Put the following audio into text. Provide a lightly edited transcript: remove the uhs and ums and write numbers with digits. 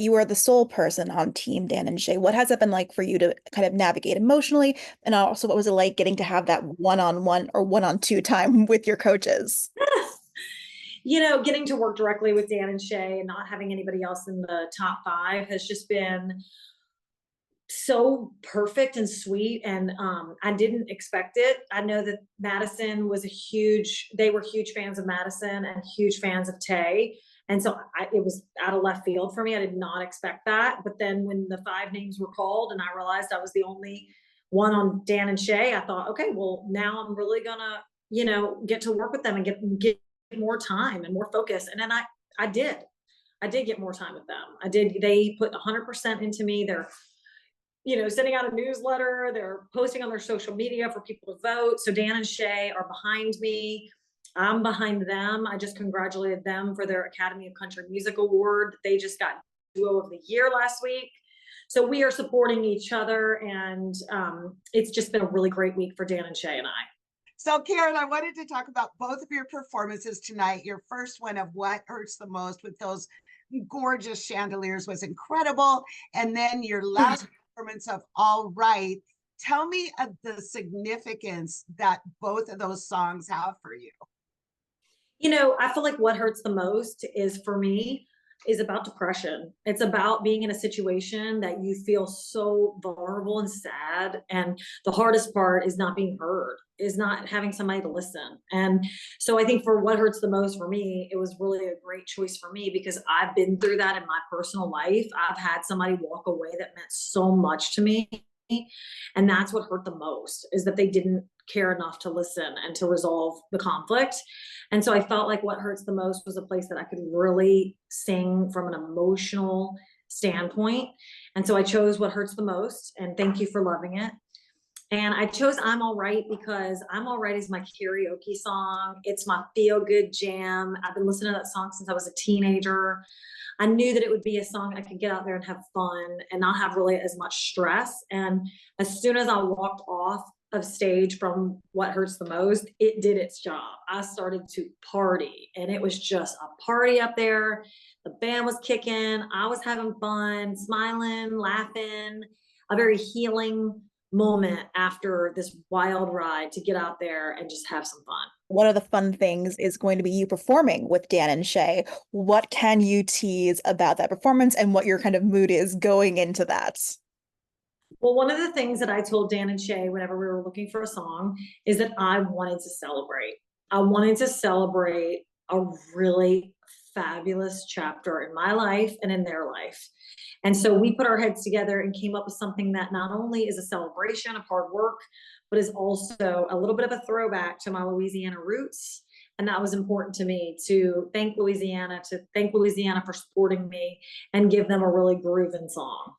you are the sole person on Team Dan+Shay. What has it been like for you to kind of navigate emotionally? And also, what was it like getting to have that one-on-one or one-on-two time with your coaches? Getting to work directly with Dan and Shay and not having anybody else in the top five has just been so perfect and sweet. And I didn't expect it. I know that Madison was they were huge fans of Madison and huge fans of Tay. And so it was out of left field for me. I did not expect that. But then when the five names were called and I realized I was the only one on Dan and Shay, I thought, okay, well, now I'm really gonna, get to work with them and get more time and more focus. And then I did. I did get more time with them. They put 100% into me. They're sending out a newsletter. They're posting on their social media for people to vote. So Dan and Shay are behind me. I'm behind them. I just congratulated them for their Academy of Country Music Award. They just got Duo of the Year last week. So we are supporting each other, and it's just been a really great week for Dan and Shay and I. So Karen, I wanted to talk about both of your performances tonight. Your first one of What Hurts the Most with those gorgeous chandeliers was incredible. And then your last performance of All Right. Tell me the significance that both of those songs have for you. I feel like What Hurts the Most is for me is about depression. It's about being in a situation that you feel so vulnerable and sad. And the hardest part is not being heard, is not having somebody to listen. And so I think for What Hurts the Most for me, it was really a great choice for me because I've been through that in my personal life. I've had somebody walk away that meant so much to me. And that's what hurt the most, is that they didn't care enough to listen and to resolve the conflict. And so I felt like What Hurts the Most was a place that I could really sing from an emotional standpoint. And so I chose What Hurts the Most, and thank you for loving it. And I chose I'm All Right because I'm All Right is my karaoke song. It's my feel good jam. I've been listening to that song since I was a teenager. I knew that it would be a song I could get out there and have fun and not have really as much stress. And as soon as I walked off of stage from What Hurts the Most, it did its job. I started to party, and it was just a party up there. The band was kicking. I was having fun, smiling, laughing, a very healing moment after this wild ride to get out there and just have some fun. One of the fun things is going to be you performing with Dan+Shay. What can you tease about that performance and what your kind of mood is going into that? Well, one of the things that I told Dan and Shay whenever we were looking for a song is that I wanted to celebrate. I wanted to celebrate a really fabulous chapter in my life and in their life. And so we put our heads together and came up with something that not only is a celebration of hard work, but is also a little bit of a throwback to my Louisiana roots. And that was important to me to thank Louisiana for supporting me and give them a really grooving song.